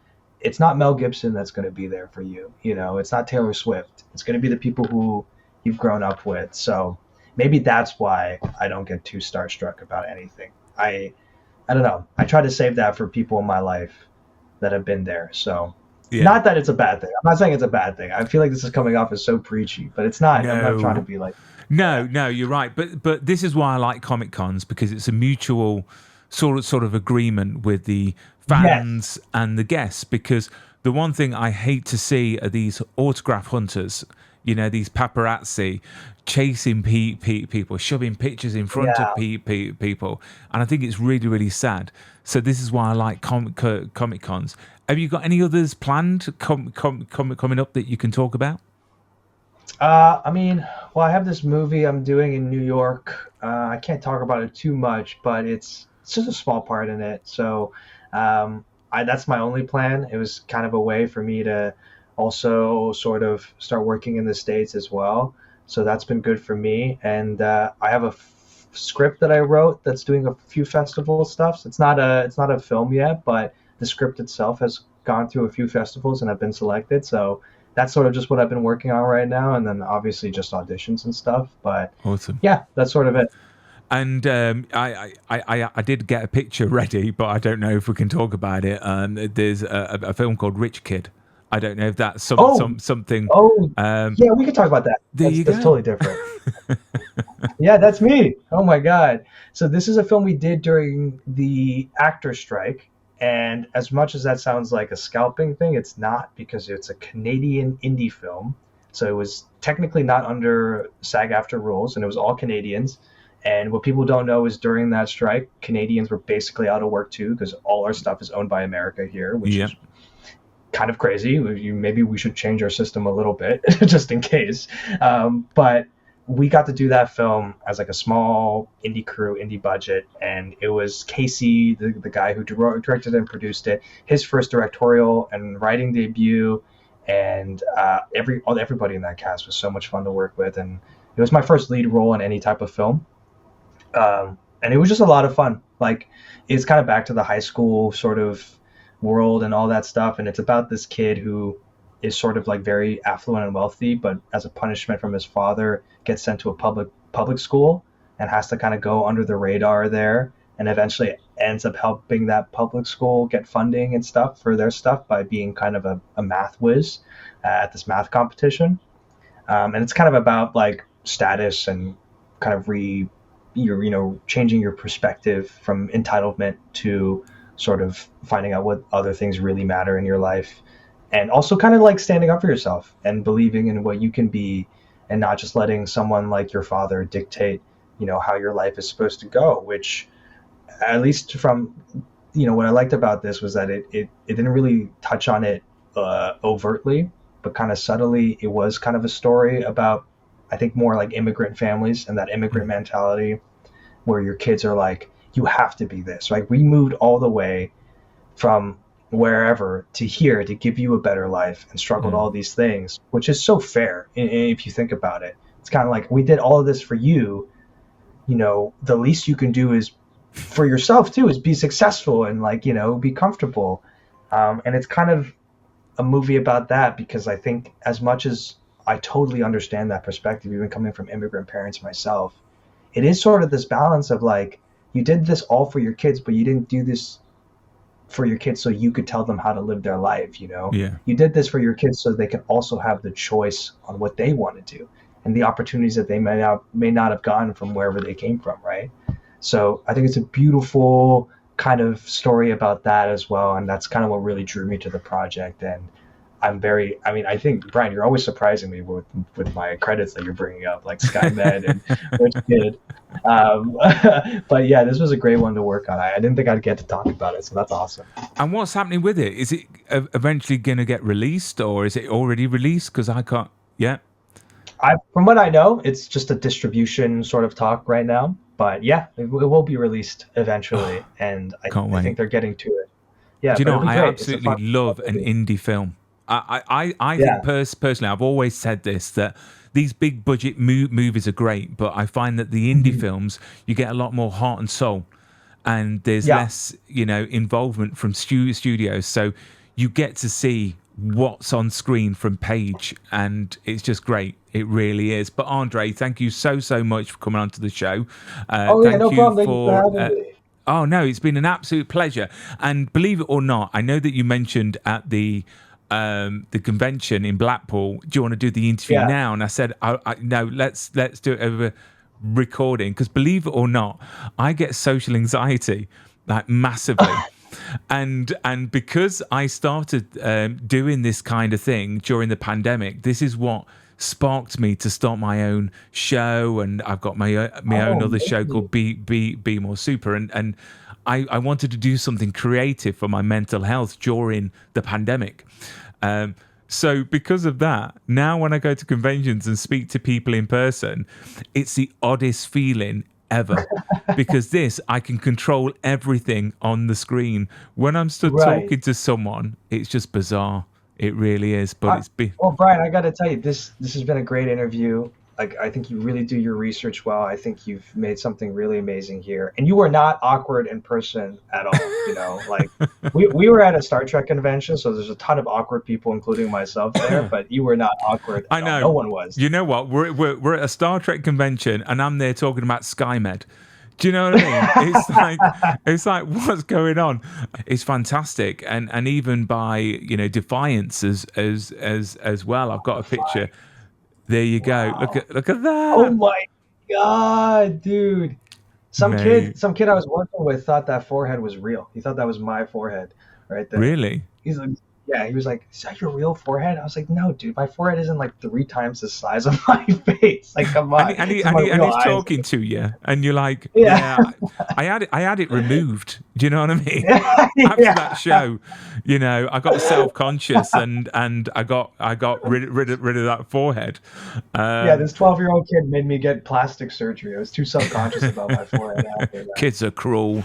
it's not Mel Gibson that's going to be there for you. You know, it's not Taylor Swift. It's going to be the people who you've grown up with. So maybe that's why I don't get too starstruck about anything. I don't know. I try to save that for people in my life that have been there. So, Yeah. not that it's a bad thing. I'm not saying it's a bad thing. I feel like this is coming off as so preachy, but it's not. I'm not trying to No, be like, no, no, you're right. But this is why I like Comic Cons, because it's a mutual sort of agreement with the yes, fans and the guests. Because the one thing I hate to see are these autograph hunters, these paparazzi chasing people, shoving pictures in front of yeah. people, and I think it's really really sad. So this is why I like Comic Cons. Have you got any others planned coming up that you can talk about? I mean, well, I have this movie I'm doing in New York. I can't talk about it too much, but it's just a small part in it. So, that's my only plan. It was kind of a way for me to also sort of start working in the States as well. So that's been good for me. And I have a script that I wrote that's doing a few festival stuff. So it's not a film yet, but the script itself has gone through a few festivals and I've been selected. So that's sort of just what I've been working on right now, and then obviously just auditions and stuff. But Awesome. yeah, that's sort of it. And I did get a picture ready, but I don't know if we can talk about it. There's a film called Rich Kid. I don't know if that's Oh, something. oh, Um, yeah, we could talk about that. there That's you that's go. totally different. Yeah, that's me. Oh my God. So this is a film we did during the actor strike. And as much as that sounds like a scalping thing, it's not because it's a Canadian indie film. So it was technically not under SAG-AFTRA rules, and it was all Canadians. And what people don't know is during that strike, Canadians were basically out of work too, because all our stuff is owned by America here, which Yeah. is kind of crazy. Maybe we should change our system a little bit just in case. But we got to do that film as like a small indie crew, indie budget, and it was Casey, the guy who directed and produced it, his first directorial and writing debut, and everybody in that cast was so much fun to work with, and it was my first lead role in any type of film, and it was just a lot of fun. Like, it's kind of back to the high school sort of world and all that stuff, and it's about this kid who is sort of like very affluent and wealthy, but as a punishment from his father, gets sent to a public school and has to kind of go under the radar there, and eventually ends up helping that public school get funding and stuff for their stuff by being kind of a math whiz at this math competition. And it's kind of about like status and kind of changing your perspective from entitlement to sort of finding out what other things really matter in your life, and also kind of like standing up for yourself and believing in what you can be, and not just letting someone like your father dictate, how your life is supposed to go. Which, at least from, what I liked about this was that it didn't really touch on it overtly, but kind of subtly. It was kind of a story about, I think, more like immigrant families and that immigrant mentality where your kids are like, you have to be this. Like, we moved all the way from wherever to here to give you a better life and struggled all these things, which is so fair if you think about it. It's kind of like, we did all of this for you. The least you can do is for yourself too, is be successful and like, be comfortable. And it's kind of a movie about that, because I think, as much as I totally understand that perspective, even coming from immigrant parents myself, it is sort of this balance of like, you did this all for your kids, but you didn't do this for your kids so you could tell them how to live their life. Yeah. You did this for your kids so they can also have the choice on what they want to do and the opportunities that they may not have gotten from wherever they came from, right? So I think it's a beautiful kind of story about that as well, and that's kind of what really drew me to the project. And I think, Bryan, you're always surprising me with my credits that you're bringing up, like SkyMed and Rich Kid. But yeah, this was a great one to work on. I didn't think I'd get to talk about it, so that's awesome. And what's happening with it? Is it eventually going to get released, or is it already released? Because I can't. Yeah. From what I know, it's just a distribution sort of talk right now. But yeah, it will be released eventually, and I think they're getting to it. Yeah. Do you know? I absolutely love an indie film. I think personally, I've always said this, that these big budget movies are great, but I find that the indie films, you get a lot more heart and soul, and there's less, involvement from studios. So you get to see what's on screen from page, and it's just great. It really is. But André, thank you so much for coming onto the show. No problem. Thank you for having me. Oh no, it's been an absolute pleasure. And believe it or not, I know that you mentioned at the convention in Blackpool, do you want to do the interview now? And I said, no, let's do it over recording, because believe it or not, I get social anxiety, like, massively. And because I started doing this kind of thing during the pandemic, this is what sparked me to start my own show, and I've got my own other show called Be More Super, and I wanted to do something creative for my mental health during the pandemic. So because of that, now when I go to conventions and speak to people in person, it's the oddest feeling ever, because I can control everything on the screen. When I'm stood talking to someone, it's just bizarre. It really is. But well, Bryan, I got to tell you, this has been a great interview. Like, I think you really do your research well. I think you've made something really amazing here, and you were not awkward in person at all. Like, we were at a Star Trek convention, so there's a ton of awkward people, including myself there. But you were not awkward. I know. No one was. You know what? We're at a Star Trek convention, and I'm there talking about SkyMed. Do you know what I mean? It's like what's going on? It's fantastic, and even by Defiance as well. I've got a picture. There you go. Look at that. Oh my God, dude! Some kid I was working with thought that forehead was real. He thought that was my forehead, right there. Really? He's like, yeah. He was like, "Is that your real forehead?" I was like, "No, dude. My forehead isn't like 3 times the size of my face. Like, come on." And he's talking to you, and you're like, "Yeah, I had it removed." Do you know what I mean? After that show, I got self-conscious, and I got rid of that forehead. This 12-year-old kid made me get plastic surgery. I was too self-conscious about my forehead after that. Kids are cruel.